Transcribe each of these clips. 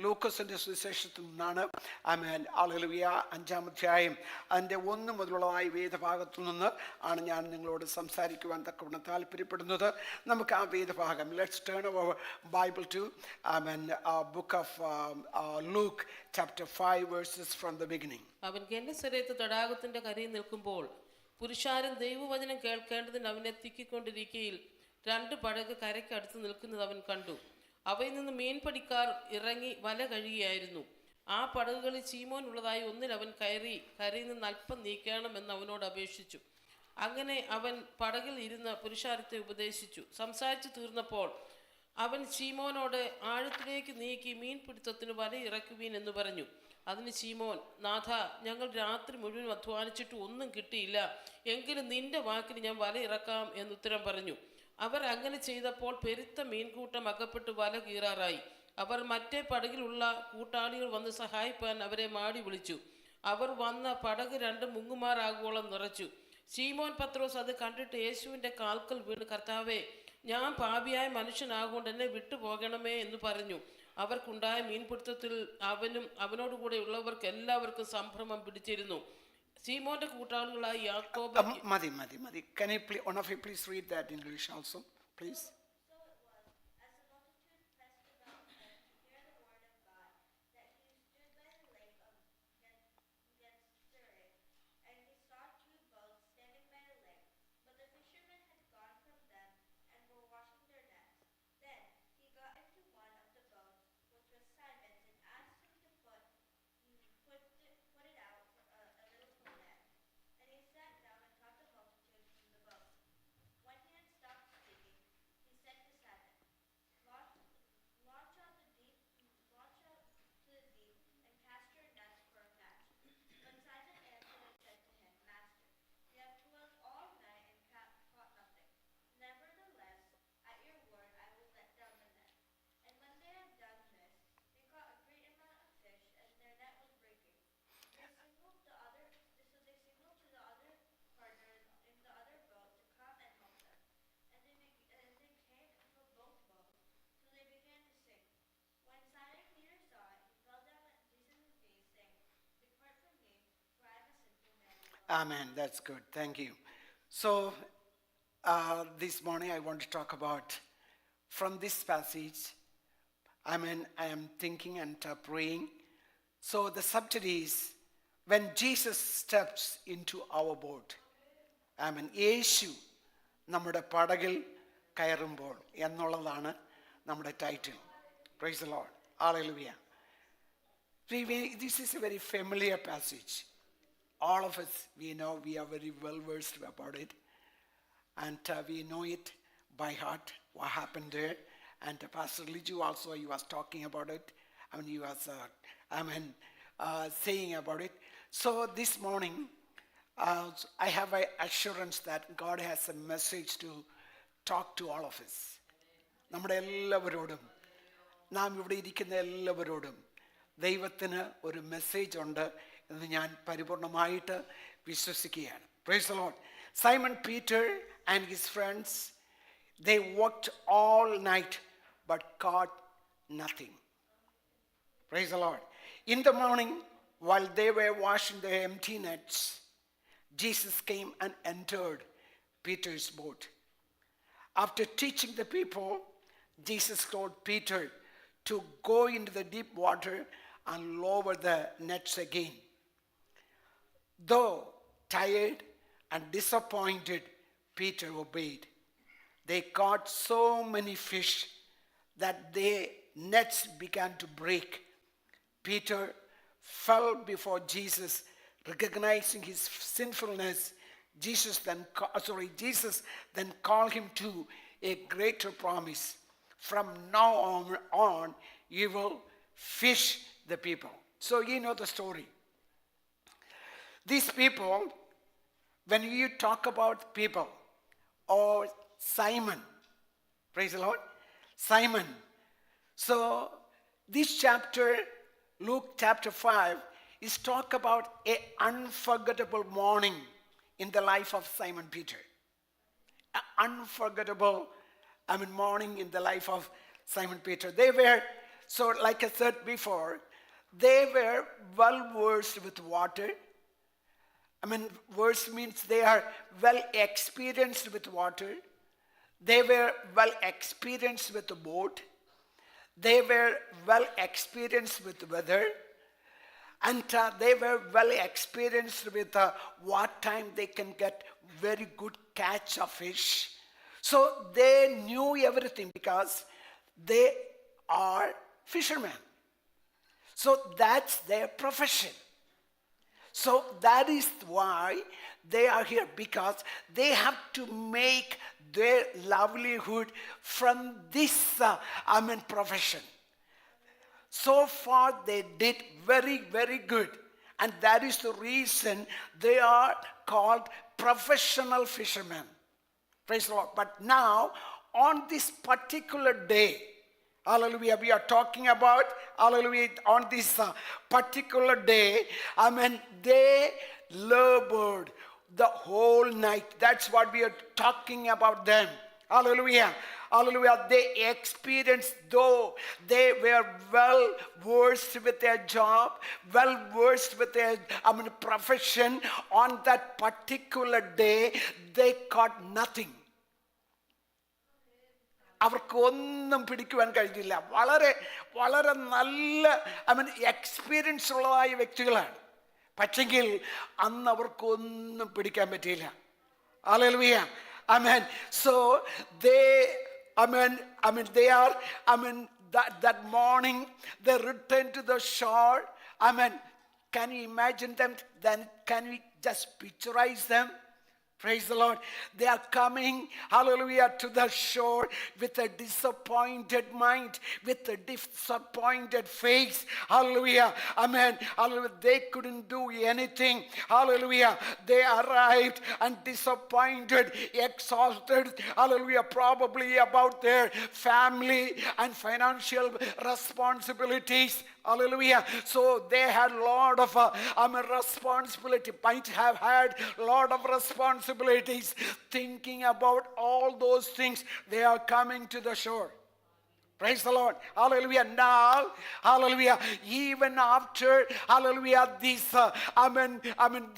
ലൂക്കോസിന്റെ സുവിശേഷത്തിൽ നിന്നാണ്. ആമേൻ. ഹല്ലേലൂയ. 5-ാം അധ്യായം അതിൻ്റെ 1 മുതലുള്ളതായ വേദഭാഗത്തു നിന്ന് ആണ് ഞാൻ നിങ്ങളോട് സംസാരിക്കുവാൻ തക്കവണ്ണം താല്പര്യപ്പെടുന്നത്. നമുക്ക് ആ വേദഭാഗം, let's turn our Bible to book of Luke chapter 5 verses from the beginning. അവൻ ഗെന്നസരേത്ത് തടാകത്തിന്റെ കരയിൽ നിൽക്കുമ്പോൾ പുരുഷാരൻ ദൈവവചനം കേൾക്കേണ്ടതിന് അവനെ തിക്കിക്കൊണ്ടിരിക്കയിൽ 2 പടക് കരയ്ക്കടുത്ത് നിൽക്കുന്നത് അവൻ കണ്ടു. അവയിൽ നിന്ന് മീൻപിടിക്കാർ ഇറങ്ങി വല കഴിയുകയായിരുന്നു. ആ പടകുകളിൽ ശീമോൻ ഉള്ളതായി ഒന്നിൽ അവൻ കയറി കരയിൽ നിന്ന് അല്പം നീക്കണമെന്ന് അവനോട് അപേക്ഷിച്ചു. അങ്ങനെ അവൻ പടകിൽ ഇരുന്ന് പുരുഷാരത്തെ ഉപദേശിച്ചു. സംസാരിച്ചു തീർന്നപ്പോൾ അവൻ ശീമോനോട് ആഴത്തിലേക്ക് നീക്കി മീൻപിടുത്തത്തിന് വല ഇറക്കുവീൻ എന്ന് പറഞ്ഞു. അതിന് ശീമോൻ, നാഥ, ഞങ്ങൾ രാത്രി മുഴുവൻ അധ്വാനിച്ചിട്ട് ഒന്നും കിട്ടിയില്ല, എങ്കിലും നിന്റെ വാക്കിന് ഞാൻ വല ഇറക്കാം എന്നുത്തരം പറഞ്ഞു. അവർ അങ്ങനെ ചെയ്തപ്പോൾ പെരുത്ത മീൻകൂട്ടം അകപ്പെട്ട് വല കീറാറായി. അവർ മറ്റേ പടകിലുള്ള കൂട്ടാളികൾ വന്ന് സഹായിപ്പാൻ അവരെ മാടി വിളിച്ചു. അവർ വന്ന പടക് 2 മുങ്ങുമാറാകുവോളം നിറച്ചു. ശീമോൻ പത്രോസ് അത് കണ്ടിട്ട് യേശുവിൻ്റെ കാൽക്കൽ വീണ്, കർത്താവേ, ഞാൻ പാപിയായ മനുഷ്യനാകൊണ്ട് എന്നെ വിട്ടുപോകണമേ എന്ന് പറഞ്ഞു. അവർക്കുണ്ടായ മീൻപിടുത്തത്തിൽ അവനും അവനോടുകൂടെ ഉള്ളവർക്ക് എല്ലാവർക്കും സംഭ്രമം പിടിച്ചിരുന്നു. ശീമോന്റെ കൂട്ടാളികളായ യാക്കോബ്. മതി. Can you please, one of you please read that in English also, please? Amen. That's good. Thank you. So, this morning I want to talk about from this passage. I am thinking and praying. So, the subject is when Jesus steps into our boat. യേശു നമ്മുടെ പടകിൽ കയറുമ്പോൾ എന്നുള്ളതാണ് നമ്മുടെ title. Praise the Lord. Hallelujah. This is a very familiar passage. All of us, we know, we are very well versed about it, and we know it by heart, what happened there. And Pastor Liju also, he was talking about it. He was saying about it. So this morning, I have an assurance that God has a message to talk to all of us. നമ്മുടെ എല്ലാവരോടും, നാം ഇവിടെ ഇരിക്കുന്ന എല്ലാവരോടും ദൈവത്തിന് ഒരു message ഉണ്ട് എന്ന് ഞാൻ പരിപൂർണമായിട്ട് വിശ്വസിക്കുകയാണ്. Praise the Lord. Simon Peter and his friends, they worked all night but caught nothing. Praise the Lord. In the morning, while they were washing their empty nets, Jesus came and entered Peter's boat. After teaching the people, Jesus told Peter to go into the deep water and lower the nets again. Though tired and disappointed, Peter obeyed. They caught so many fish that their nets began to break. Peter fell before Jesus, recognizing his sinfulness. Jesus then called him to a greater promise. From now on, you will fish the people. So you know the story. These people, when you talk about people or Simon, praise the Lord, Simon. So this chapter, Luke chapter 5, is talk about a unforgettable morning in the life of Simon Peter. An unforgettable morning in the life of Simon Peter. They were So like I said before, they were well versed with water. Verse means they are well experienced with water. They were well experienced with the boat. They were well experienced with weather. And they were well experienced with what time they can get very good catch of fish. So they knew everything because they are fishermen. So that's their profession. So that is why they are here, because they have to make their livelihood from this profession. So far they did very, very good. And that is the reason they are called professional fishermen. Praise the Lord. But now, on this particular day, hallelujah, we are talking about, hallelujah, on this particular day, they labored the whole night. That's what we are talking about them. Hallelujah. Hallelujah. They experienced, though they were well versed with their job, well versed with their profession, on that particular day, they caught nothing. അവർക്ക് ഒന്നും പിടിക്കുവാൻ കഴിഞ്ഞില്ല. വളരെ വളരെ നല്ല experience ഉള്ളതായ വ്യക്തികളാണ്. പക്ഷെങ്കിൽ അന്ന് അവർക്കൊന്നും പിടിക്കാൻ പറ്റിയില്ല. Hallelujah. Amen. So they they are, that morning they returned to the shore. Can you imagine them? Then can we just picturize them? Praise the Lord. They are coming, hallelujah, to the shore with a disappointed mind, with a disappointed face. Hallelujah. Amen. Hallelujah. They couldn't do anything. Hallelujah. They arrived and disappointed, exhausted. Hallelujah. Probably about their family and financial responsibilities. Hallelujah. So they had a lot of responsibility, might have had a lot of responsibilities, thinking about all those things. They are coming to the shore. Praise the Lord. Hallelujah. Now, hallelujah, even after, hallelujah, this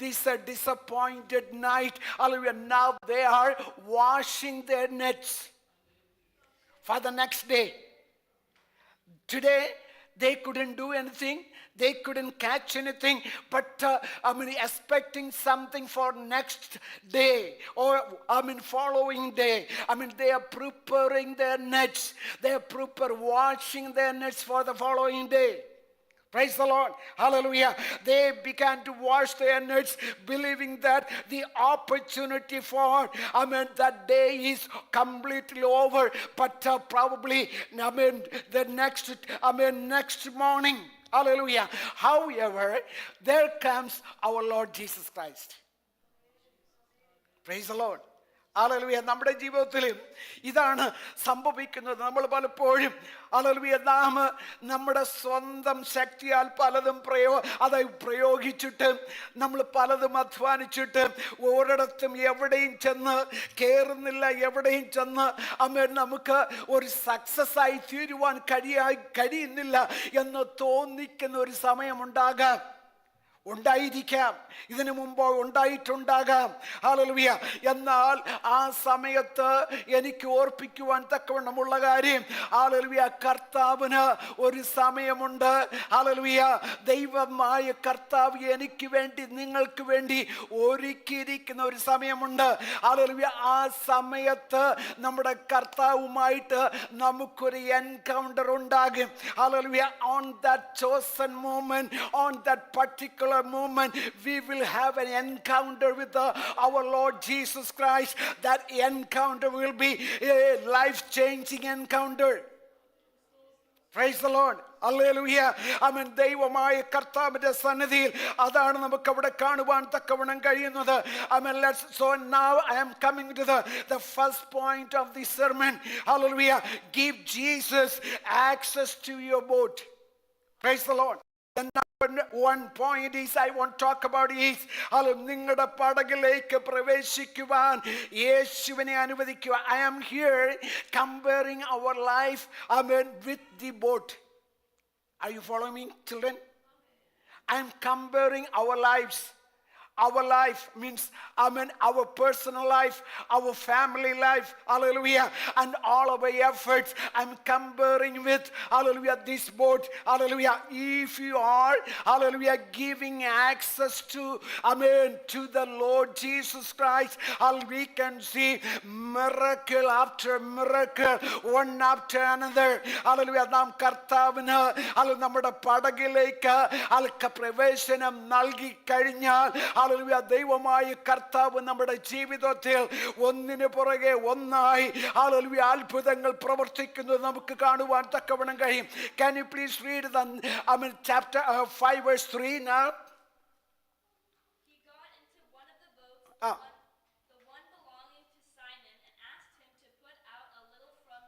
this disappointed night, hallelujah, now they are washing their nets for the next day. Today they couldn't do anything. They couldn't catch anything, but expecting something for next day or following day. They are preparing their nets. They are washing their nets for the following day. Praise the Lord. Hallelujah. They began to wash their nets, believing that the opportunity for that day is completely over. But probably the next morning. Hallelujah. However, there comes our Lord Jesus Christ. Praise the Lord. Hallelujah. നമ്മുടെ ജീവിതത്തിലും ഇതാണ് സംഭവിക്കുന്നത്. നമ്മൾ പലപ്പോഴും hallelujah നാം നമ്മുടെ സ്വന്തം ശക്തിയാൽ പലതും പ്രയോഗിച്ചിട്ട് നമ്മൾ പലതും അധ്വാനിച്ചിട്ട് ഒരിടത്തും എവിടെയും ചെന്ന് കയറുന്നില്ല. എവിടെയും ചെന്ന് നമുക്ക് ഒരു സക്സസ് ആയി തീരുവാൻ കഴിയുന്നില്ല എന്ന് തോന്നിക്കുന്ന ഒരു സമയമുണ്ടാകാം. ഉണ്ടായിരിക്കാം, ഇതിനു മുമ്പ് ഉണ്ടായിട്ടുണ്ടാകാം. ഹല്ലേലൂയ. എന്നാൽ ആ സമയത്ത് എനിക്ക് ഓർപ്പിക്കുവാൻ തക്കവണ്ണമുള്ള കാര്യം, ഹല്ലേലൂയ, കർത്താവിന് ഒരു സമയമുണ്ട്. ഹല്ലേലൂയ. ദൈവമായ കർത്താവ് എനിക്ക് വേണ്ടി നിങ്ങൾക്ക് വേണ്ടി ഒരുക്കിയിരിക്കുന്ന ഒരു സമയമുണ്ട്. ഹല്ലേലൂയ. ആ സമയത്ത് നമ്മുടെ കർത്താവുമായിട്ട് നമുക്കൊരു എൻകൗണ്ടർ ഉണ്ടാകും. Hallelujah. On that chosen moment, on that particular moment, we will have an encounter with our Lord Jesus Christ. That encounter will be a life-changing encounter. Praise the Lord. Hallelujah. ദൈവമായ കർത്താവിന്റെ സന്നിധിയിൽ അതാണ് നമുക്ക് അവിടെ കാണുവാൻ തക്കവണ്ണം കഴിയുന്നത്. So now I am coming to the first point of the sermon. Hallelujah. Give Jesus access to your boat. Praise the Lord. The number one point is I want to talk about is നിങ്ങളുടെ പടകിലേക്ക് പ്രവേശിക്കുവാൻ യേശുവിനെ അനുവദിക്കുക. I am here comparing our life with the boat. Are you following me, children? I'm comparing our lives. Our life means, our personal life, our family life, hallelujah, and all our efforts. I'm comparing with, hallelujah, this boat, hallelujah. If you are, hallelujah, giving access to, to the Lord Jesus Christ, we can see miracle after miracle, one after another, hallelujah. നാം കർത്താവിന് നമ്മുടെ പടകിലേക്ക് പ്രവേശനം നൽകി കഴിഞ്ഞാൽ, hallelujah, ദൈവമായ കർത്താവ് നമ്മുടെ ജീവിതത്തിൽ ഒന്നിനു പുറകെ ഒന്നായി, ഹല്ലേലൂയ, അത്ഭുതങ്ങൾ പ്രവർത്തിക്കുന്നത് നമുക്ക് കാണുവാൻ തക്കവണ്ണം കഴിയും. Can you please read the chapter 5 verse 3 now? He got into one of the boats, the one belonging to Simon, and asked him to put out a little from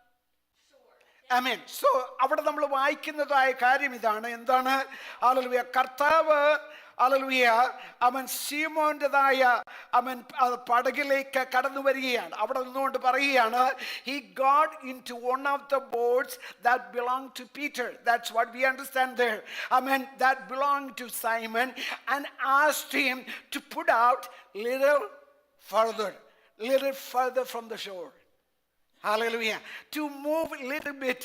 shore. Amen. So അവിടെ നമ്മൾ വായിക്കുന്നതായ കാര്യം ഇതാണ്. എന്താണ്? Hallelujah, കർത്താവ്, hallelujah, ശീമോന്റേതായ പടകിലേക്ക് കടന്നു വരികയാണ്. അവിടെ നിന്നുകൊണ്ട് പറയുകയാണ്, he got into one of the boats that belonged to Peter. That's what we understand there. That belonged to Simon, and asked him to put out little further from the shore. Hallelujah. To move a little bit,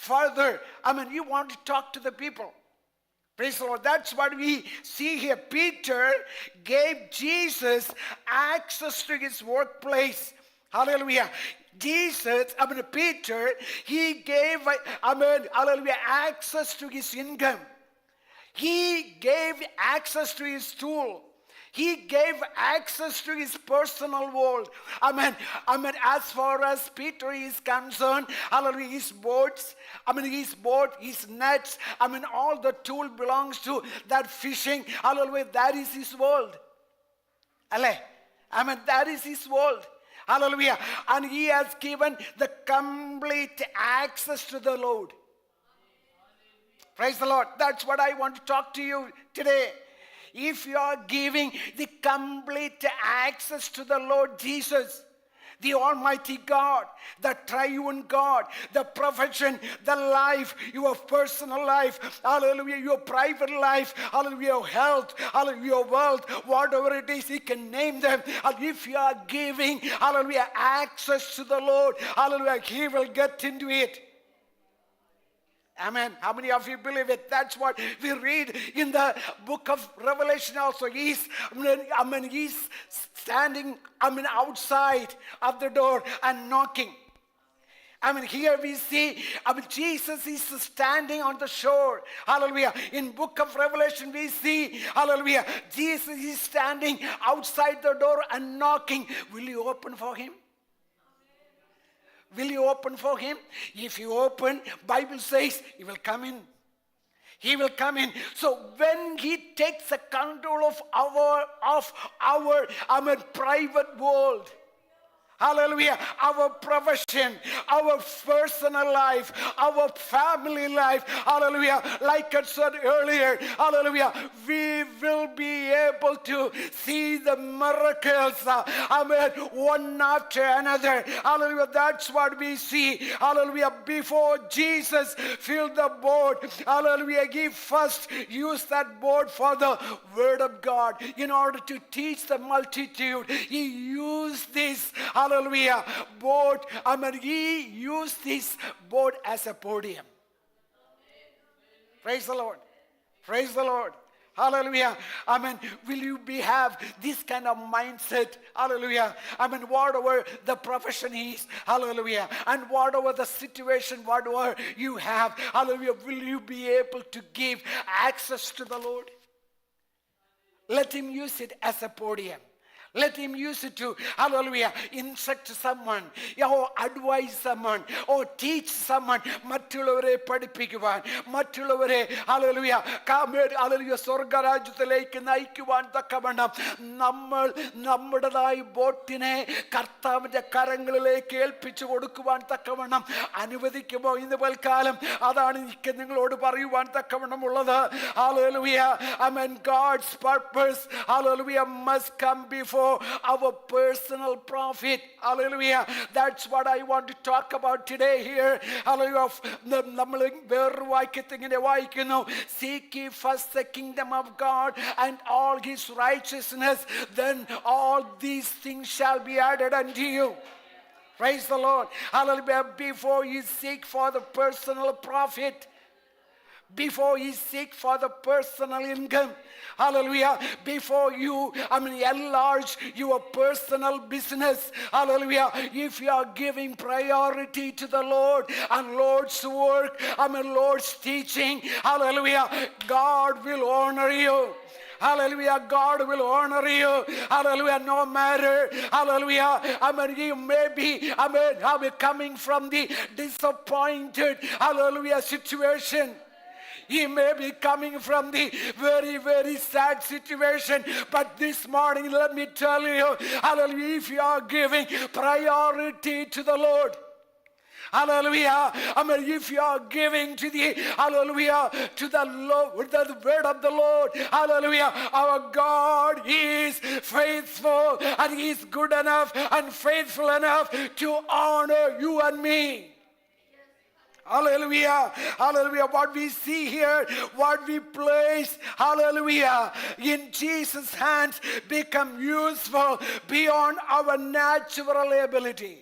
further. You want to talk to the people. Praise the Lord. That's what we see here. Peter gave Jesus access to his workplace. Hallelujah. Jesus, Peter, he gave, hallelujah, access to his income. He gave access to his tool. He gave access to his personal world. As far as Peter is concerned, hallelujah, his boats, his boat, his nets, all the tool belongs to that fishing. Hallelujah, that is his world. That is his world. Hallelujah. And he has given the complete access to the Lord. Praise the Lord. That's what I want to talk to you today. If you are giving the complete access to the Lord Jesus, the Almighty God, the Triune God, the profession, the life, your personal life, hallelujah, your private life, hallelujah, your health, hallelujah, your wealth, whatever it is, you can name them. And if you are giving, hallelujah, access to the Lord, hallelujah, He will get into it. Amen. How many of you believe it? That's what we read in the book of Revelation also. He's standing, outside of the door and knocking. Here we see, Jesus is standing on the shore. Hallelujah. In book of Revelation we see, hallelujah, Jesus is standing outside the door and knocking. Will you open for him? Will you open for him? If you open, Bible says he will come in. He will come in. So when he takes the control of our private world, hallelujah, our profession, our personal life, our family life, hallelujah, like I said earlier, hallelujah, we will be able to see the miracles, one after another, hallelujah. That's what we see, hallelujah. Before Jesus filled the boat, hallelujah, he first used that boat for the word of God in order to teach the multitude. He used this, hallelujah, boat. He used this boat as a podium. Praise the Lord. Praise the Lord. Hallelujah. Will you have this kind of mindset? Hallelujah. Whatever the profession is, hallelujah, and whatever the situation, whatever you have, hallelujah, will you be able to give access to the Lord? Let him use it as a podium. Let him use it to, hallelujah, instruct someone, or advise someone, or teach someone. മറ്റുള്ളവരെ പഠിപ്പിക്കുവാൻ, മറ്റുള്ളവരെ, hallelujah, hallelujah, സ്വർഗരാജ്യത്തിലേക്ക് നയിക്കുവാൻ തക്കവണ്ണം നമ്മൾ നമ്മുടേതായ ബോട്ടിനെ കർത്താവിന്റെ കരങ്ങളിലേക്ക് ഏൽപ്പിച്ചു കൊടുക്കുവാൻ തക്കവണ്ണം അനുവദിക്കുമോ? ഇന്ന് പൽക്കാലം അതാണ് എനിക്ക് നിങ്ങളോട് പറയുവാൻ തക്കവണ്ണമുള്ളത്. Hallelujah. God's purpose, hallelujah, must come before for our personal profit. Hallelujah. That's what I want to talk about today here. Hallelujah. നമ്മൾ വേറൊരു വാക്യത്തിൽ ഇങ്ങനെ വായിക്കുന്നു, seek ye first the kingdom of God and all his righteousness, then all these things shall be added unto you. Praise the Lord. Hallelujah. Before you seek for the personal profit, before you seek for the personal income, hallelujah, before you enlarge your personal business, hallelujah, if you are giving priority to the Lord and Lord's work, Lord's teaching, hallelujah, God will honor you. Hallelujah, God will honor you. Hallelujah, no matter, hallelujah, you may be, coming from the disappointed, hallelujah, situation. He may be coming from the very, very sad situation. But this morning, let me tell you, hallelujah, if you are giving priority to the Lord, hallelujah, if you are giving to the, hallelujah, to the Lord, the word of the Lord, hallelujah, our God is faithful and he is good enough and faithful enough to honor you and me. Hallelujah, hallelujah. What we see here, what we place, hallelujah, in Jesus' hands become useful beyond our natural ability.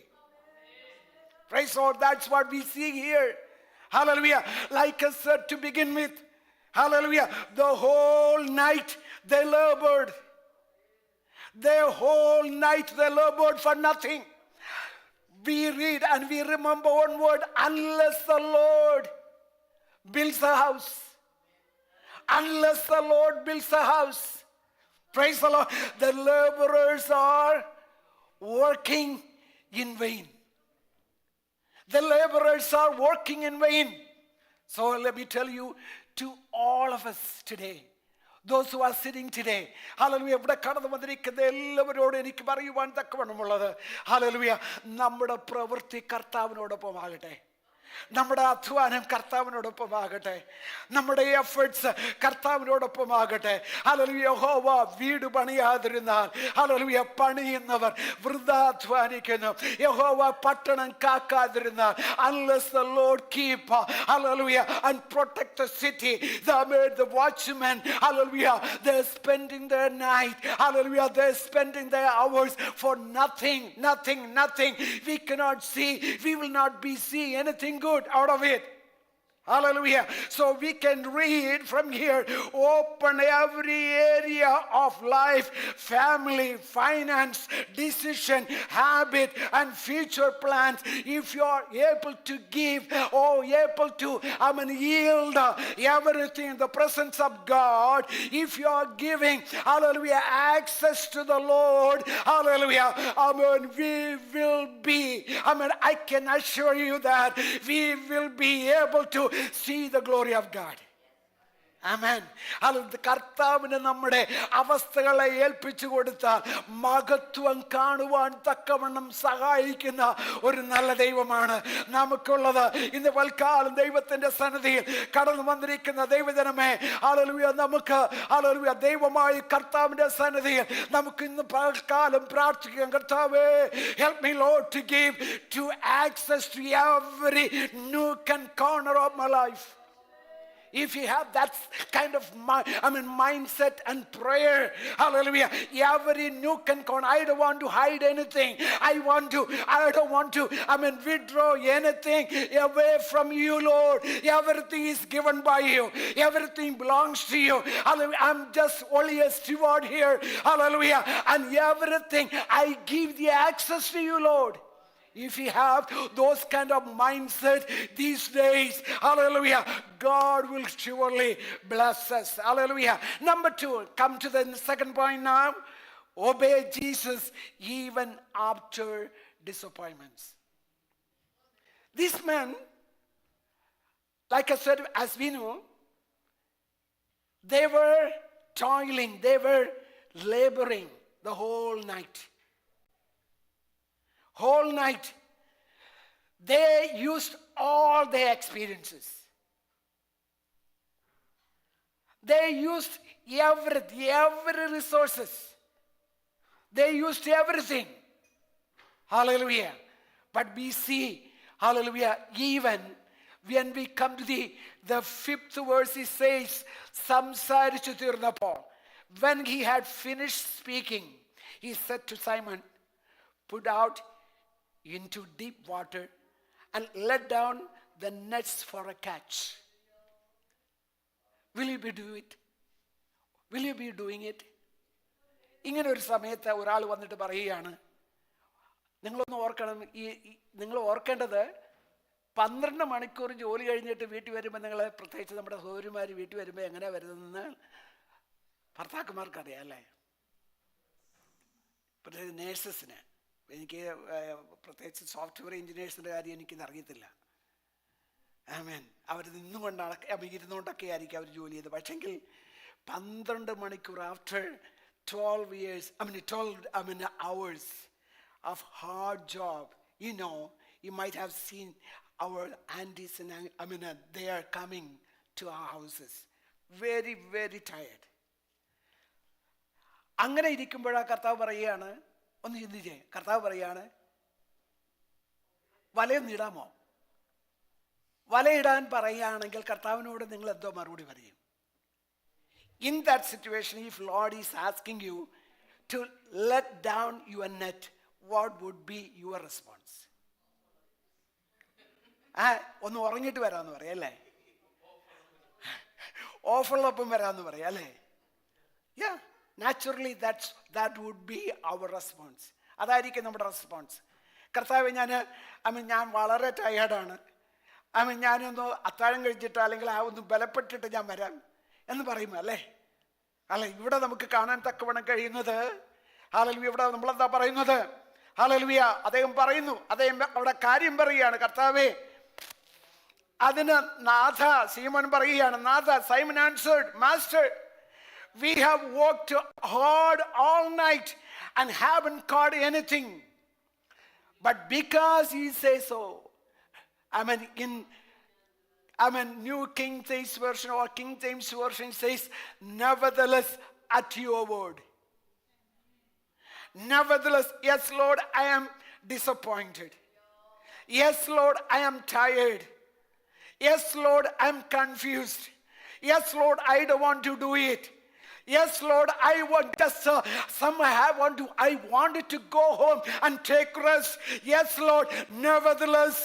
Praise the Lord. That's what we see here. Hallelujah. Like I said to begin with, hallelujah, the whole night they labored. The whole night they labored for nothing. We read and we remember one word, unless the Lord builds a house. Unless the Lord builds a house. Praise the Lord. The laborers are working in vain. The laborers are working in vain. So let me tell you, to all of us today, those who are sitting today, hallelujah, ഇവിടെ കടന്നു വന്നിരിക്കുന്ന എല്ലാവരോടും എനിക്ക് പറയുവാൻ തക്കവണ്ണമുള്ളത്, hallelujah, നമ്മുടെ പ്രവൃത്തി കർത്താവിനോടൊപ്പമാകട്ടെ. നമ്മുടെ അധ്വാനം കർത്താവിനോടൊപ്പമാകട്ടെ. നമ്മുടെ എഫേർട്സ് കർത്താവിനോടൊപ്പമാകട്ടെ. ഹല്ലേലൂയ. യഹോവ വീട് പണിയാതിരുന്നാൽ, ഹല്ലേലൂയ, പണിയുന്നവർ വൃഥാ അധ്വാനിക്കുന്നു. യഹോവ പട്ടണം കാക്കാതിരുന്നാൽ, unless the Lord keep, hallelujah, and protect the city, the watchmen, hallelujah, they're spending their night, hallelujah, they're spending their hours for nothing. We cannot see, we will not be see anything good out of it. Hallelujah. So we can read from here, open every area of life, family, finance, decision, habit, and future plans. If you are able to give or able to yield everything in the presence of God, if you are giving, hallelujah, access to the Lord, hallelujah, we will be, I can assure you that we will be able to see the glory of God. Amen. കർത്താവിന് നമ്മുടെ അവസ്ഥകളെ ഏൽപ്പിച്ചു കൊടുത്താൽ മഹത്വം കാണുവാൻ തക്കവണ്ണം സഹായിക്കുന്ന ഒരു നല്ല ദൈവമാണ് നമുക്കുള്ളത്. ഇന്ന് പൽക്കാലം ദൈവത്തിന്റെ സന്നിധിയിൽ കടന്നു വന്നിരിക്കുന്ന ദൈവജനമേ, ഹല്ലേലൂയ, നമുക്ക് ഹല്ലേലൂയ ദൈവമായി കർത്താവിന്റെ സന്നിധിയിൽ നമുക്ക് ഇന്ന് പൽക്കാലം പ്രാർത്ഥിക്കാം. കർത്താവേ, help me Lord to give to access to every nook and corner of my life. If you have that kind of mindset and prayer, hallelujah, every nook and corner, I don't want to hide anything. I don't want to withdraw anything away from you, Lord. Everything is given by you. Everything belongs to you. Hallelujah. I'm just only a steward here. Hallelujah. And everything, I give the access to you, Lord. If you have those kind of mindset these days, hallelujah, God will surely bless us. Hallelujah. Number 2, come to the second point now. Obey Jesus even after disappointments. These men, like I said, as we know, they were toiling, they were laboring the whole night. Whole night. They used all their experiences. They used every resources. They used everything. Hallelujah. But we see, hallelujah, even when we come to the fifth verse, he says, സംസാരിച്ചു തീർന്നപ്പോൾ, when he had finished speaking, he said to Simon, put out into deep water and let down the nets for a catch. Will you be doing it? Will you be doing it? ഇങ്ങനെ ഒരു സമയത്ത് ഒരാൾ വന്നിട്ട് പറയുകയാണ്, നിങ്ങളൊന്ന് ഓർക്കണം, നിങ്ങൾ ഓർക്കേണ്ടത് 12 മണിക്കൂർ ജോലി കഴിഞ്ഞിട്ട് വീട്ടിൽ വരുമ്പോൾ, നിങ്ങൾ പ്രത്യേകിച്ച് നമ്മുടെ സഹോദരിമാർ വീട്ടിൽ വരുമ്പോൾ എങ്ങനെയാണ് വരുന്നതെന്ന് ഭർത്താക്കന്മാർക്കറിയാം അല്ലേ? പ്രത്യേകിച്ച് നേഴ്സസിന്. എനിക്ക് പ്രത്യേകിച്ച് സോഫ്റ്റ്വെയർ എഞ്ചിനീയേഴ്സിൻ്റെ കാര്യം എനിക്കിത് അറിയത്തില്ല. ആമേൻ. അവർ ഇരുന്നുകൊണ്ടൊക്കെ ആയിരിക്കും അവർ ജോലി ചെയ്തത്. പക്ഷെങ്കിൽ 12 മണിക്കൂർ, after 12 hours of hard job, you might have seen our aunties and they are coming to our houses very, very tired. അങ്ങനെ ഇരിക്കുമ്പോഴാണ് കർത്താവ് പറയുകയാണ്, ഒന്ന് ചിന്തിച്ചേ, കർത്താവ് പറയുകയാണ്, വലയൊന്നിടാമോ? വലയിടാൻ പറയുകയാണെങ്കിൽ കർത്താവിനോട് നിങ്ങൾ എന്തോ മറുപടി പറയും? In that situation, if Lord is asking you to let down your net, what would be your response? ഒന്ന് ഉറങ്ങിയിട്ട് വരാമെന്ന് പറയാം അല്ലേ? ഓഫറിലൊപ്പം വരാമെന്ന് പറയാം അല്ലേ? Yeah, naturally that would be our response. അതായിരിക്കും നമ്മുടെ റെസ്പോൺസ്. കർത്താവ്, ഞാൻ വളരെ ടയേർഡാണ്, ഞാനൊന്ന് അത്താഴം കഴിച്ചിട്ട് അല്ലെങ്കിൽ ഒന്ന് ബലപ്പെട്ടിട്ട് ഞാൻ വരാം എന്ന് പറയുമോ അല്ലേ? അല്ല, ഇവിടെ നമുക്ക് കാണാൻ തക്കവണ്ണം കഴിയുന്നത്, ഹല്ലേലൂയ, ഇവിടെ നമ്മളെന്താ പറയുന്നത്? ഹല്ലേലൂയ, അദ്ദേഹം പറയുന്നു, അദ്ദേഹം അവിടെ കാര്യം പറയുകയാണ്, കർത്താവേ, അതിന് നാഥ, സീമോൻ പറയുകയാണ്, നാഥ, Simon answered, master, we have worked hard all night and haven't caught anything, but because he says so, New King James Version or King James Version says, nevertheless, at your word. Nevertheless, yes, Lord, I am disappointed. Yes, Lord, I am tired. Yes, Lord, I am confused. Yes, Lord, I don't want to do it. Yes, Lord, I wanted to go home and take rest. Yes, Lord, nevertheless,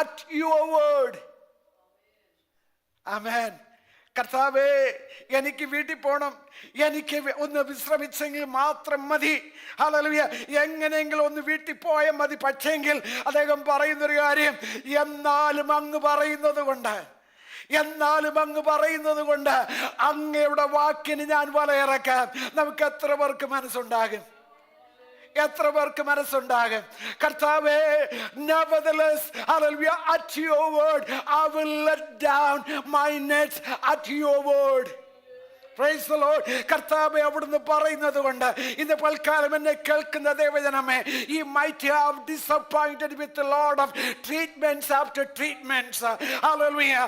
at your word. Amen. കർത്താവേ, എനിക്ക് വീട്ടിൽ പോകണം, എനിക്ക് ഒന്ന് വിശ്രമിച്ചെങ്കിൽ മാത്രം മതി. Hallelujah, എങ്ങനെയെങ്കിലും ഒന്ന് വീട്ടിൽ പോയാൽ മതി. പക്ഷെങ്കിൽ അദ്ദേഹം പറയുന്നൊരു കാര്യം, എന്നാലും അങ്ങ് പറയുന്നത് കൊണ്ട് അങ്ങയുടെ വാക്കിന് ഞാൻ വലയിറക്കാം. നമുക്ക് എത്ര പേർക്ക് മനസ്സുണ്ടാകും? കർത്താവേ, nevertheless, hallelujah, at your word I will let down my nets at your word. Praise the Lord. കർത്താവേ, അവിടുന്ന് പറയുന്നത് കൊണ്ട് ഇന്ന് പൽക്കാലം എന്നെ കേൾക്കുന്ന ദൈവജനമേ, you might have disappointed with a lot of treatments after treatments. Hallelujah.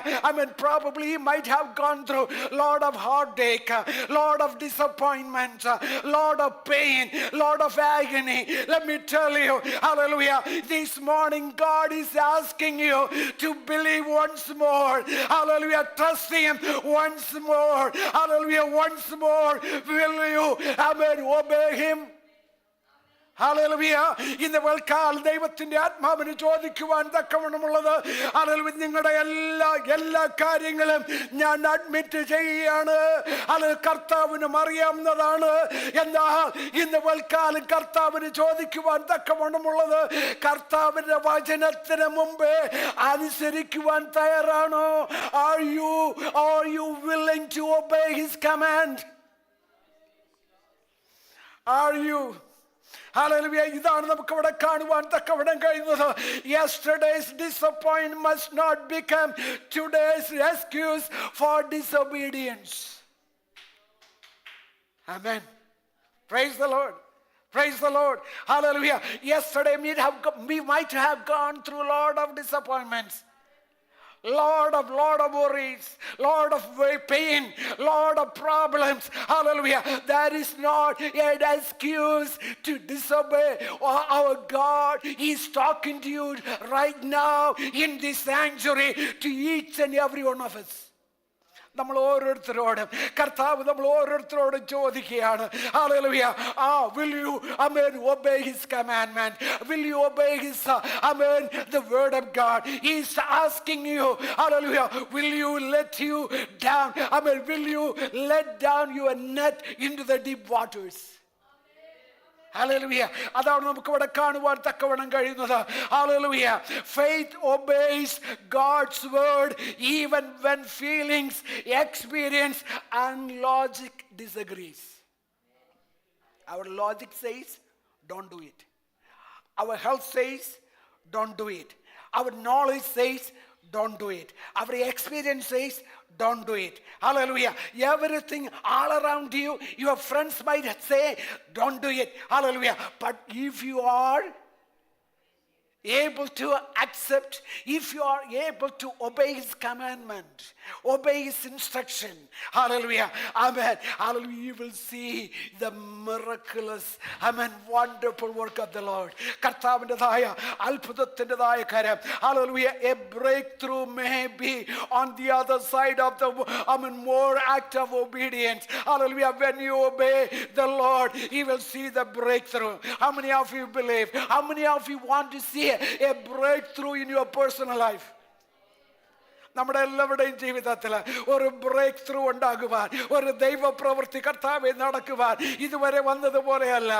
Probably you might have gone through lot of heartache, lot of disappointment, lot of pain, lot of agony. Let me tell you, hallelujah, this morning God is asking you to believe once more. Hallelujah. Trust him once more. Hallelujah. Once more, will you obey him? Hallelujah. ഇന്ന് പൽക്കാലം ദൈവത്തിന്റെ ആത്മാവിന് ചോദിക്കുവാൻ തക്കവണ്ണമുള്ളത്, hallelujah, നിങ്ങളുടെ എല്ലാ കാര്യങ്ങളും ഞാൻ admit ചെയ്യുകയാണ്. അത് കർത്താവിനും അറിയാവുന്നതാണ്. എന്താ ഇന്ന് പൽക്കാലം കർത്താവിന് ചോദിക്കുവാൻ തക്കവണ്ണമുള്ളത്, കർത്താവിന്റെ വചനത്തിന് മുമ്പേ അനുസരിക്കുവാൻ തയ്യാറാണോ? Are you willing to obey his command? Are you? Hallelujah. ഇതാണ് നമുക്ക് ഇവിടെ കാണുവാൻ തക്കവിടം കഴിയുന്നത്. Yesterday's disappointment must not become today's excuse for disobedience. Amen. Praise the Lord. Praise the Lord. Hallelujah. Yesterday we might have gone through a lot of disappointments. lot of worries, lot of pain, lot of problems. Hallelujah. That is not an excuse to disobey our God. He's talking to you right now in this sanctuary, to each and every one of us. നമ്മൾ ഓരോരുത്തരോടും കർത്താവ് നമ്മൾ ഓരോരുത്തരോടും ചോദിക്കുകയാണ്, hallelujah, will you obey his commandment? Will you obey his the word of God? He's asking you, hallelujah, will you let you down? Will you let down your net into the deep waters? Hallelujah. അതാണ് നമുക്ക് ഇവിടെ കാണുവാൻ തക്കവണ്ണം കഴിയുന്നത്. Hallelujah. Faith obeys God's word even when feelings, experience and logic disagrees. Our logic says don't do it. Our health says don't do it. Our knowledge says don't do it. Our experience says don't do it. Hallelujah. Everything all around you, your friends might say don't do it. Hallelujah. But if you are able to accept, if you are able to obey his commandment, obey his instruction, hallelujah, amen, hallelujah, you will see the miraculous, amen, wonderful work of the Lord. കർത്താവിൻ്റെതായ അത്ഭുതത്തിൻ്റെതായ കരം, hallelujah. A breakthrough may be on the other side of the more act of obedience. Hallelujah. When you obey the Lord, you will see the breakthrough. How many of you believe? How many of you want to see a breakthrough in your personal life? നമ്മുടെ എല്ലാവരുടെയും ജീവിതത്തിൽ ഒരു break through ഉണ്ടാകുവാൻ, ഒരു ദൈവപ്രവൃത്തി കർത്താവേ നടക്കുവാൻ ഇതുവരെ വന്നതുപോലെയല്ല.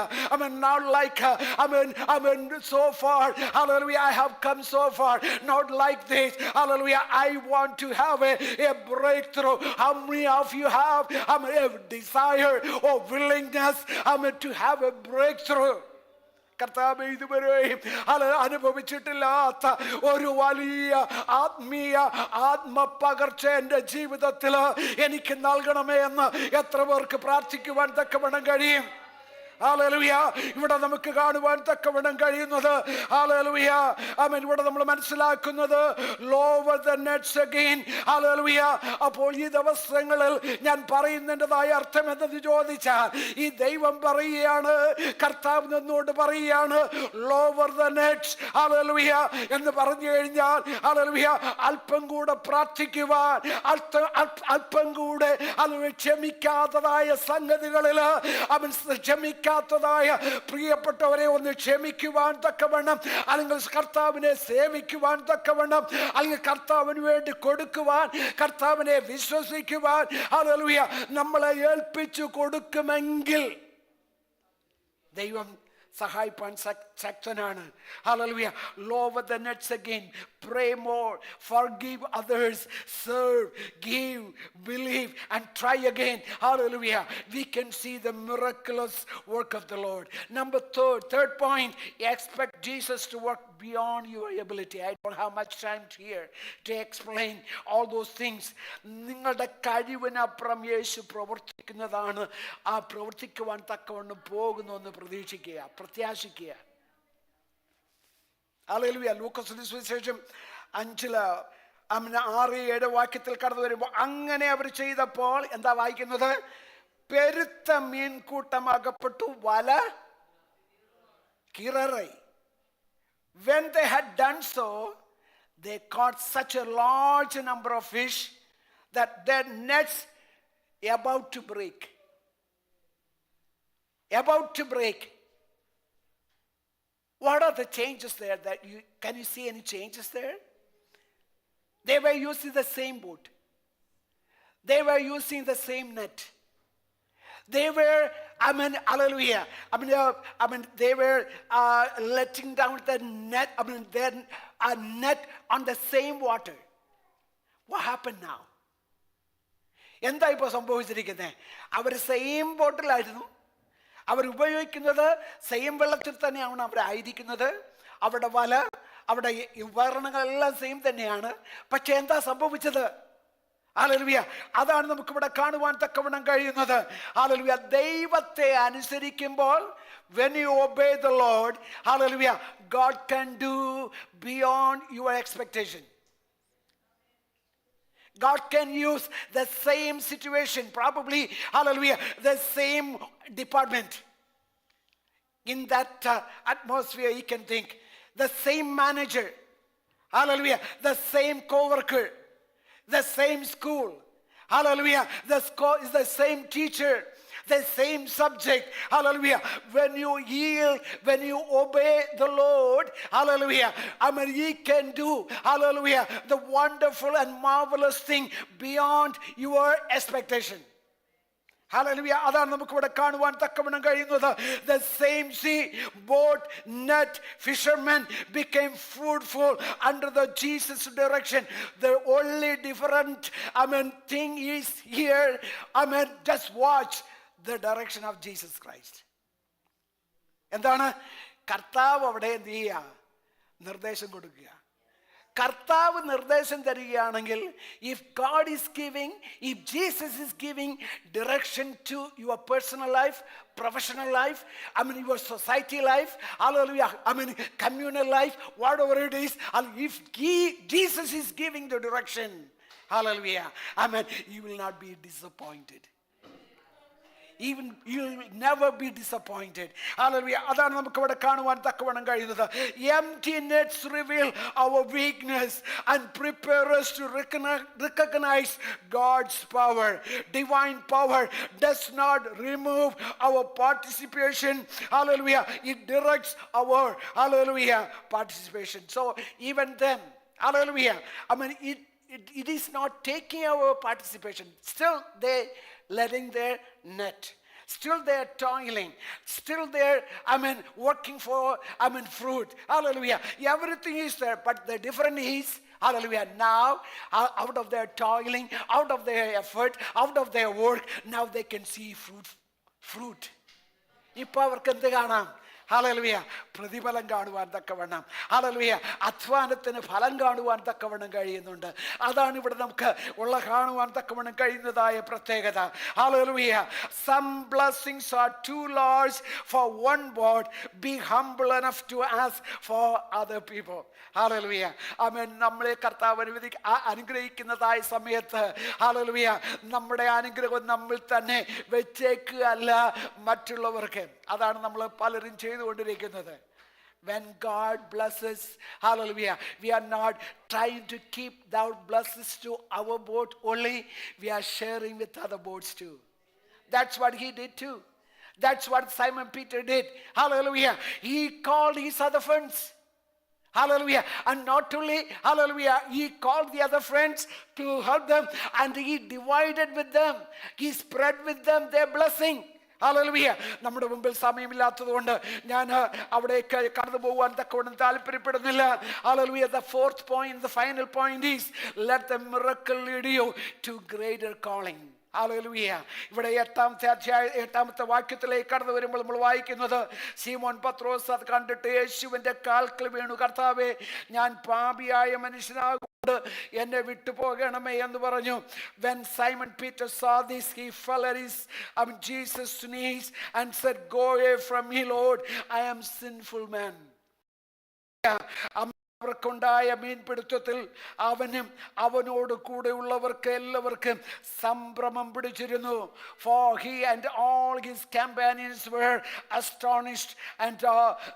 Not like so far, hallelujah, I have come so far, not like this. Hallelujah, I want to have a breakthrough. How many of you have a desire or willingness to have a breakthrough? കർത്താവേ, ഇതുവരെയും അനുഭവിച്ചിട്ടില്ലാത്ത ഒരു വലിയ ആത്മപകർച്ച എൻ്റെ ജീവിതത്തിൽ എനിക്ക് നൽകണമേ എന്ന് എത്ര പേർക്ക് പ്രാർത്ഥിക്കുവാൻ തക്കവണ്ണം കഴിയും? Hallelujah. ഇവിടെ നമുക്ക് കാണുവാൻ തക്കവണ്ണം കഴിയുന്നത്, hallelujah, ഇവിടെ നമ്മൾ മനസ്സിലാക്കുന്നത് lower the nets again. Hallelujah. അപ്പോൾ ഈ ദിവസങ്ങളിൽ ഞാൻ പറയുന്നതിൻ്റെതായ അർത്ഥം എന്തെന്ന് ചോദിച്ചാൽ, ഈ ദൈവം പറയുകയാണ്, കർത്താവ് നിന്നുകൊണ്ട് പറയുകയാണ്, lower the nets, hallelujah, എന്ന് പറഞ്ഞു കഴിഞ്ഞാൽ, hallelujah, അല്പം കൂടെ പ്രാർത്ഥിക്കുവാൻ, അല്പം കൂടെ ക്ഷമിക്കാത്തതായ സംഗതികളിൽ പ്രിയപ്പെട്ടവരെ ഒന്ന് ക്ഷമിക്കുവാൻ തക്കവണ്ണം, അല്ലെങ്കിൽ കർത്താവിനെ സേവിക്കുവാൻ തക്കവണ്ണം, അല്ലെങ്കിൽ കർത്താവിന് വേണ്ടി കൊടുക്കുവാൻ, കർത്താവിനെ വിശ്വസിക്കുവാൻ, ഹല്ലേലൂയ, നമ്മളെ ഏൽപ്പിച്ചു കൊടുക്കുമെങ്കിൽ ദൈവം സഹായിപ്പാൻ ശക്തനാണ്. Hallelujah. Lower the nets again. Pray more. Forgive others. Serve. Give. Believe. And try again. Hallelujah. We can see the miraculous work of the Lord. Third point. Expect Jesus to work beyond your ability. I don't have much time here to explain all those things. നിങ്ങളുടെ കഴിവിനപ്പുറം യേശു പ്രവർത്തിക്കുന്നതാണ്. ആ പ്രവർത്തിക്കുവാൻ തക്കവണ്ണം പോകുന്നു എന്ന് പ്രത്യാശിക്കുക. Hallelujah. ലൂക്കോസിന്റെ സുവിശേഷം 5:6-7 വാക്യത്തിൽ കടന്നു വരുമ്പോൾ, അങ്ങനെ അവർ ചെയ്തപ്പോൾ എന്താ വായിക്കുന്നത്? പെരുത്ത മീൻകൂട്ടം അകപ്പെട്ടു, വല കിററി. When they had done so, they caught such a large number of fish that their nets about to break. What are the changes there that can you see any changes there? They were using the same boat. They were using the same net. They were, hallelujah. They were letting down the net, their net on the same water. What happened now? എന്താ ഇപ്പോൾ സംഭവിച്ചിരിക്കുന്നത്? അവർ same ബോട്ടിലായിരുന്നു, അവർ ഉപയോഗിക്കുന്നത് same വെള്ളത്തിൽ തന്നെയാണ് അവരായിരിക്കുന്നത്, അവരുടെ വല, അവരുടെ ഉപകരണങ്ങളെല്ലാം same തന്നെയാണ്. പക്ഷെ എന്താ സംഭവിച്ചത്? ഹല്ലേലൂയ. അതാണ് നമുക്കിവിടെ കാണുവാൻ തക്കവണ്ണം കഴിയുന്നത്. ഹല്ലേലൂയ. ദൈവത്തെ അനുസരിക്കുമ്പോൾ, when you obey the Lord, hallelujah, God can do beyond your expectation. God can use the same situation, probably, hallelujah, the same department. In that atmosphere, you can think, the same manager, hallelujah, the same co-worker, the same school, hallelujah, the same teacher, the same subject, hallelujah. When you yield, when you obey the Lord, hallelujah, I mean, He can do, hallelujah, the wonderful and marvelous thing beyond your expectation. Hallelujah. അതാണ് നമുക്ക് ഇവിടെ കാണുവാൻ തക്കവണ്ണം കഴിയുന്നത്. The same sea, boat, net, fishermen became fruitful under the Jesus direction. The only different, thing is here, just watch the direction of Jesus Christ. എന്താണ്? കർത്താവ് അവിടെ എന്ത് ചെയ്യുക? നിർദ്ദേശം കൊടുക്കുക. കർത്താവ് നിർദ്ദേശം തരികയാണെങ്കിൽ, if God is giving, if Jesus is giving direction to your personal life, professional life, your society life, hallelujah, communal life, whatever it is, if Jesus is giving the direction, hallelujah, you will not be disappointed. Even you will never be disappointed. Hallelujah. അതാണ് നമുക്ക് ഇവിടെ കാണുവാൻ തക്കവണ്ണം കഴിയുന്നത്. Empty nets reveal our weakness and prepare us to recognize God's power. Divine power does not remove our participation. Hallelujah. It directs our, hallelujah, participation. So even then, hallelujah, it is not taking our participation. Still they letting their net. Still they're toiling. Still they're, working for, fruit. Hallelujah. Everything is there. But the difference is, hallelujah, now, out of their toiling, out of their effort, out of their work, now they can see fruit. ഇപ്പോൾ അവർക്ക് എന്ത് കാണാം? Hallelujah, പ്രതിഫലം കാണുവാൻ തക്കവണ്ണം, hallelujah, അധ്വാനത്തിന് ഫലം കാണുവാൻ തക്കവണ്ണം കഴിയുന്നുണ്ട്. അതാണ് ഇവിടെ നമുക്ക് കാണുവാൻ തക്കവണ്ണം കഴിയുന്നതായ പ്രത്യേകത. Hallelujah. Some blessings are too large for one board. Be humble enough to ask for other people. Hallelujah. നമ്മളെ കർത്താവ് അനുഗ്രഹിക്കുന്നതായ സമയത്ത്, ഹല്ലേലൂയ, നമ്മുടെ അനുഗ്രഹം നമ്മൾ തന്നെ വെച്ചേക്കുകയല്ല മറ്റുള്ളവർക്ക്. അതാണ് നമ്മൾ പലരും ചെയ്തുകൊണ്ടിരിക്കുന്നത്. When God blesses, hallelujah, we are not trying to keep those blessings to our boat only. We are sharing with other boats too. That's what he did too. That's what Simon Peter did. Hallelujah. He called his other friends. Hallelujah. And not only, hallelujah, he called the other friends to help them, and he divided with them. He spread with them their blessing. Hallelujah. നമ്മുടെ മുമ്പിൽ സമയമില്ലാത്തത് കൊണ്ട് ഞാൻ അവിടേക്ക് കടന്നു പോകാൻ തക്കവണ്ണം താല്പര്യപ്പെടുന്നില്ല. Hallelujah. The fourth point, the final point is, let the miracle lead you to greater calling. Hallelujah. ഇവിടെ എട്ടാമത്തെ വാക്യത്തിലേക്ക് കടന്നു വരുമ്പോൾ നമ്മൾ വായിക്കുന്നത്, ശീമോൻ പത്രോസ് അത് കണ്ടിട്ട് യേശുവിന്റെ കാൽക്കൽ വീണു, കർത്താവേ, ഞാൻ പാപിയായ മനുഷ്യനാകും, എന്നെ വിട്ടുപോകണമേ എന്ന് പറഞ്ഞു. When Simon Peter saw this, he fell at Jesus' knees and said, go away from me, Lord, I am sinful man. അവർക്കുണ്ടായ മീൻപിടുത്തത്തിൽ അവനും അവനോട് കൂടെ ഉള്ളവർക്ക് എല്ലാവർക്കും സംഭ്രമം പിടിച്ചിരുന്നു. For he and all his companions were astonished and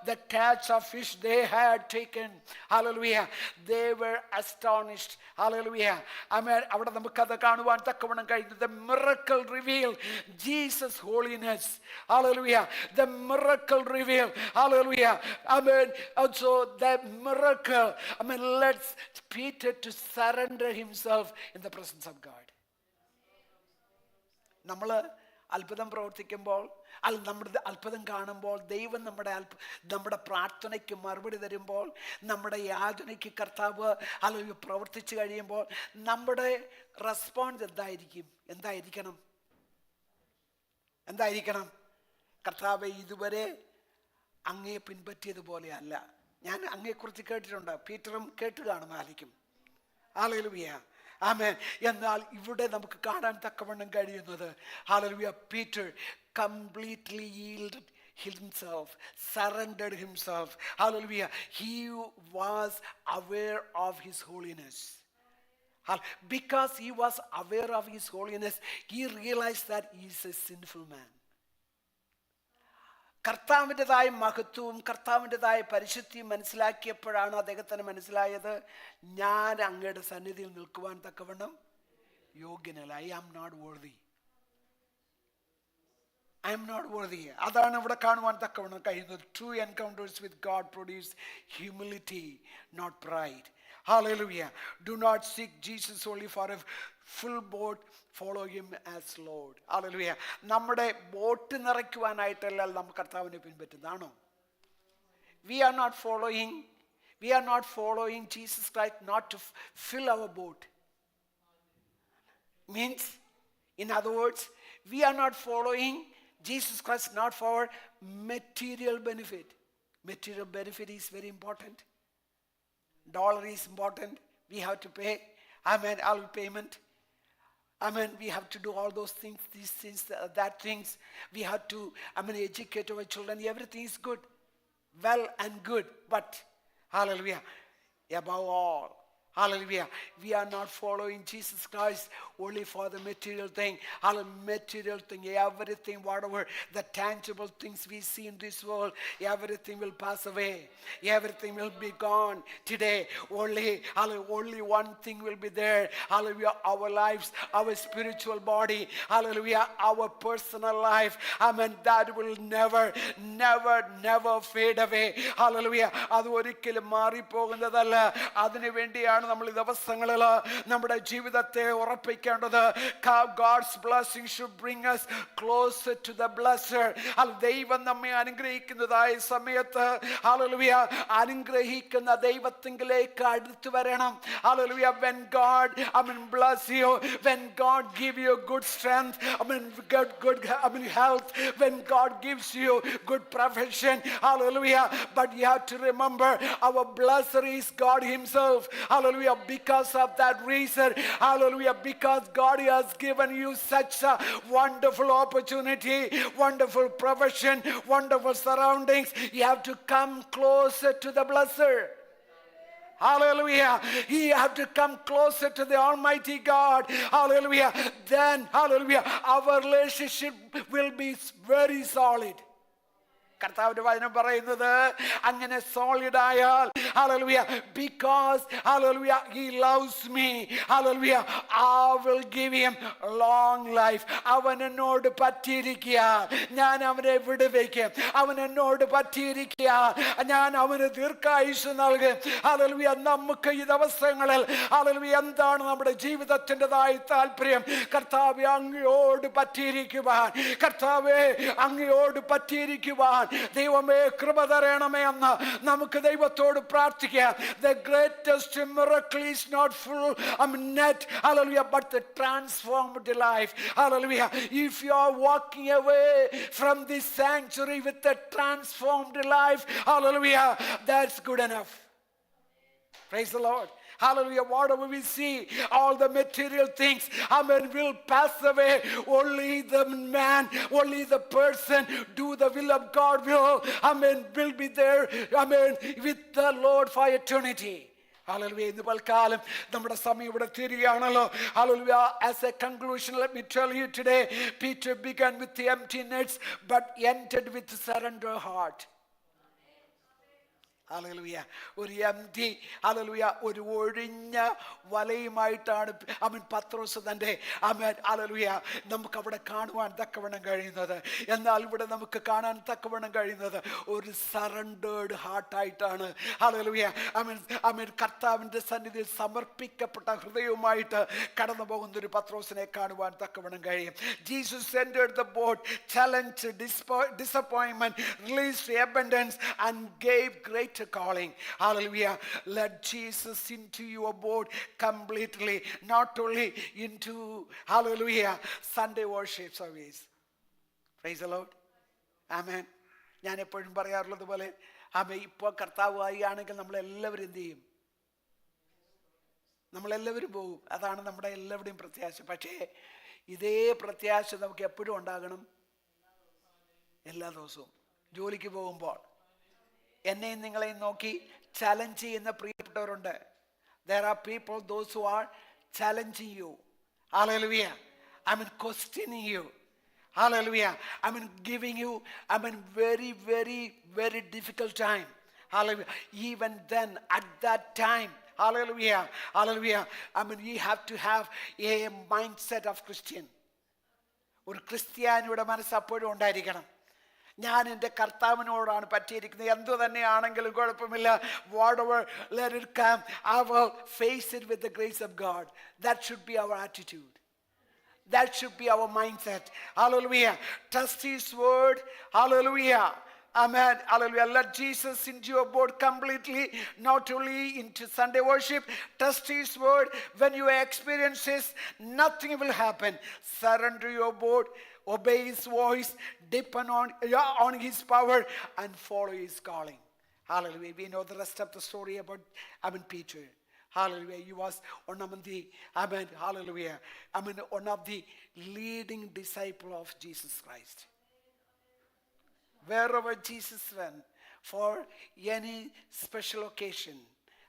the catch of fish they had taken. Hallelujah. They were astonished. Hallelujah. അവിടെ നമുക്കത് കാണുവാൻ തക്കവണ്ണം കഴിഞ്ഞു. The miracle revealed Jesus' holiness. Hallelujah. The miracle revealed. Hallelujah. Also the miracle, led Peter to surrender himself in the presence of God. നമ്മൾ അത്ഭുതം പ്രവർത്തിക്കുമ്പോൾ, നമ്മുടെ അത്ഭുതം കാണുമ്പോൾ, ദൈവം നമ്മുടെ പ്രാർത്ഥനയ്ക്ക് മറുപടി തരുമ്പോൾ, നമ്മുടെ യാചനയ്ക്ക് കർത്താവ് അല്ലെങ്കിൽ പ്രവർത്തിച്ചു കഴിയുമ്പോൾ, നമ്മുടെ റെസ്പോൺസ് എന്തായിരിക്കണം? കർത്താവെ, ഇതുവരെ അങ്ങയെ പിൻപറ്റിയതുപോലെയല്ല. ഞാൻ അങ്ങയെക്കുറിച്ച് കേട്ടിട്ടുണ്ട്, പീറ്ററും കേട്ട് കാണുമായിരിക്കും. ഹല്ലേലൂയ. ആമേൻ. എന്നാൽ ഇവിടെ നമുക്ക് കാണാൻ തക്കവണ്ണം കഴിയുന്നത്, hallelujah, Peter completely yielded himself, surrendered himself. Hallelujah. He was aware of his holiness. Because he was aware of his holiness, he realized that he is a sinful man. കർത്താവിൻ്റെതായ മഹത്വവും കർത്താവിൻ്റെതായ പരിശുദ്ധിയും മനസ്സിലാക്കിയപ്പോഴാണ് അദ്ദേഹത്തിന് മനസ്സിലായത്, ഞാൻ അങ്ങയുടെ സന്നിധിയിൽ നിൽക്കുവാൻ തക്കവണ്ണം യോഗ്യനല്ല. I am not worthy. I am not worthy. അതാണ് ഇവിടെ കാണുവാൻ തക്കവണ്ണം കഴിയുന്നത്. True encounters with God produce humility, not pride. Hallelujah. Do not seek Jesus only for a full boat. Follow him as Lord. Hallelujah. നമ്മുടെ boat നിറയ്ക്കുവാനായിട്ടല്ല നമുക്ക് കർത്താവിനെ പിൻപറ്റുന്നതാണോ? We are not following Jesus Christ not to fill our boat. Means, in other words, we are not following Jesus Christ not for material benefit. Material benefit is very important. Dollar is important. We have to pay. All payment. We have to do all those things, these things, that things. We have to, educate our children. Everything is good. Well and good. But, hallelujah, above all, hallelujah, we are not following Jesus Christ only for the material thing. Material thing, everything, whatever the tangible things we see in this world, everything will pass away. Everything will be gone today. Only one thing will be there. Hallelujah, our lives, our spiritual body. Hallelujah, our personal life. That will never fade away. Hallelujah, അത് ഒരിക്കലും മാറിപ്പോകുന്നതല്ല. അതിനു വേണ്ടിയാണ് നമ്മൾ ഈ ദിവസങ്ങളിൽ നമ്മുടെ ജീവിതത്തെ ഉറപ്പിക്കേണ്ടത്. God's blessing should bring us closer to the blesser. ദൈവം നമ്മെ അനുഗ്രഹിക്കുന്നതായ സമയത്ത്, ഹല്ലേലൂയ, അനുഗ്രഹിക്കുന്ന ദൈവത്തിങ്കിലേക്ക് അടുത്തു വരണം. Hallelujah, when God bless you, when God give you good strength, good health, when God gives you good profession, hallelujah, but you have to remember our blesser is God himself. Hallelujah, because of that reason, hallelujah, because God has given you such a wonderful opportunity, wonderful profession, wonderful surroundings, you have to come closer to the blesser. Hallelujah. You have to come closer to the Almighty God. Hallelujah. Then, hallelujah, our relationship will be very solid. കർത്താവിന്റെ വചനം പറയുന്നത് അങ്ങനെ solid ആയാൽ, hallelujah, because hallelujah he loves me, hallelujah, I will give him long life. അവൻ എന്നോട് പറ്റിയിരിക്കുകയാൽ ഞാൻ അവനെ വിടുവിക്കും. അവൻ എന്നോട് പറ്റിയിരിക്കുകയാൽ ഞാൻ അവന് ദീർഘായുസ്സ് നൽകും. ഹല്ലേലൂയ, നമുക്ക് ഈ ദിവസങ്ങളിൽ, ഹല്ലേലൂയ, എന്താണ് നമ്മുടെ ജീവിതത്തിൻ്റെതായ താല്പര്യം? കർത്താവേ, അങ്ങയോട് പറ്റിയിരിക്കുവാൻ, കർത്താവേ, അങ്ങയോട് പറ്റിയിരിക്കുവാൻ ദൈവമേ കൃപ തരണമേ എന്ന് നമുക്ക് ദൈവത്തോട് പ്രാർത്ഥിക്കാം. The greatest miracle is not full net, hallelujah, but the transformed life. Hallelujah. If you are walking away from this sanctuary with a transformed life, hallelujah, that's good enough. Praise the Lord. Hallelujah, whatever we see, all the material things, will pass away. Only the man, only the person do the will of God will be there, with the Lord for eternity. Hallelujah. ഇന്ന് പൽക്കാലം നമ്മുടെ സമയം ഇവിടെ തീരുകയാണല്ലോ. Hallelujah. As a conclusion, let me tell you today, Peter began with the empty nets but ended with a surrender heart. Hallelujah. ഒരു empty, hallelujah, ഒരു ഒഴിഞ്ഞ വലയുമായിട്ടാണ് പത്രോസ് തൻ്റെ hallelujah നമുക്ക് അവിടെ കാണുവാൻ തക്കവണ്ണം കഴിയുന്നത്. എന്നാൽ ഇവിടെ നമുക്ക് കാണാൻ തക്കവണ്ണം കഴിയുന്നത് ഒരു സറണ്ടേർഡ് ഹാർട്ടായിട്ടാണ്. ഹല്ലേലൂയ. കർത്താവിൻ്റെ സന്നിധിയിൽ സമർപ്പിക്കപ്പെട്ട ഹൃദയവുമായിട്ട് കടന്നു പോകുന്ന ഒരു പത്രോസിനെ കാണുവാൻ തക്കവണ്ണം കഴിയും. Jesus entered the boat, challenged disappointment, released abundance and gave great calling. Hallelujah. Let Jesus into your boat completely, not only into, hallelujah, Sunday worship service. Praise the Lord. Amen. ഞാൻ എപ്പോഴും പറയാറുള്ളത് പോലെ, ഇപ്പോൾ കർത്താവ് ആവുകയാണെങ്കിൽ നമ്മളെല്ലാവരും എന്ത് ചെയ്യും? നമ്മളെല്ലാവരും പോകും. അതാണ് നമ്മുടെ എല്ലാവരുടെയും പ്രത്യാശ. പക്ഷേ ഇതേ പ്രത്യാശ നമുക്ക് എപ്പോഴും ഉണ്ടാകണം. എല്ലാ ദിവസവും ജോലിക്ക് പോകുമ്പോൾ എന്നെയും നിങ്ങളെയും നോക്കി ചലഞ്ച് ചെയ്യുന്ന പ്രിയപ്പെട്ടവരുണ്ട്. There are people, those who are challenging you. Hallelujah. Questioning you. Hallelujah. Giving you, very, very, very difficult time. Hallelujah. Even then, at that time, hallelujah, hallelujah. You have to have a mindset of Christian. ഒരു ക്രിസ്ത്യാനിയുടെ മനസ്സ് അപ്പോഴും ഉണ്ടായിരിക്കണം. ഞാൻ എൻ്റെ കർത്താവിനോടാണ് പറ്റിയിരിക്കുന്നത്, എന്തു തന്നെയാണെങ്കിലും കുഴപ്പമില്ല. Whatever, let it come, I will face it with the grace of God. That should be our attitude. That should be our mindset. Hallelujah. Trust His word. Hallelujah. Amen. Hallelujah. Let Jesus into your board completely, not only into Sunday worship. Trust His word. When you experience this, nothing will happen. Surrender your board, obey His voice, depend on His power, and follow His calling. Hallelujah. We know the rest of the story about Peter. Hallelujah. He was one of the, hallelujah. One of the leading disciple of Jesus Christ. Wherever Jesus went for any special occasion,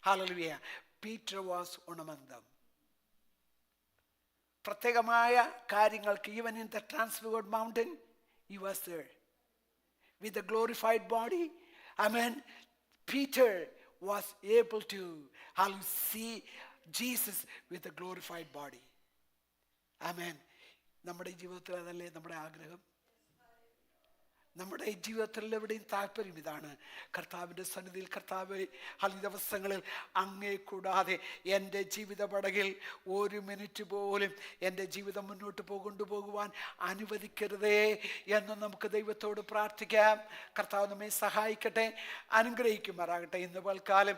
hallelujah, Peter was one among them. പ്രത്യേകമായ കാര്യങ്ങൾക്ക്, even in the transfigured mountain, he was there. With the glorified body, Peter was able to see Jesus with a glorified body. Amen. നമ്മുടെ ജീവിതത്തിൽ അതല്ലേ നമ്മുടെ ആഗ്രഹം? നമ്മുടെ ജീവിതത്തിൽ എവിടെയും താല്പര്യം ഇതാണ്. കർത്താവിൻ്റെ സന്നിധിയിൽ, കർത്താവ്, ഈ ദിവസങ്ങളിൽ അങ്ങേ കൂടാതെ എൻ്റെ ജീവിത പടകിൽ ഒരു മിനിറ്റ് പോലും എൻ്റെ ജീവിതം മുന്നോട്ട് കൊണ്ടുപോകുവാൻ അനുവദിക്കരുതേ എന്ന് നമുക്ക് ദൈവത്തോട് പ്രാർത്ഥിക്കാം. കർത്താവ് നമ്മെ സഹായിക്കട്ടെ, അനുഗ്രഹിക്കുമാറാകട്ടെ. ഇന്ന് പൽക്കാലം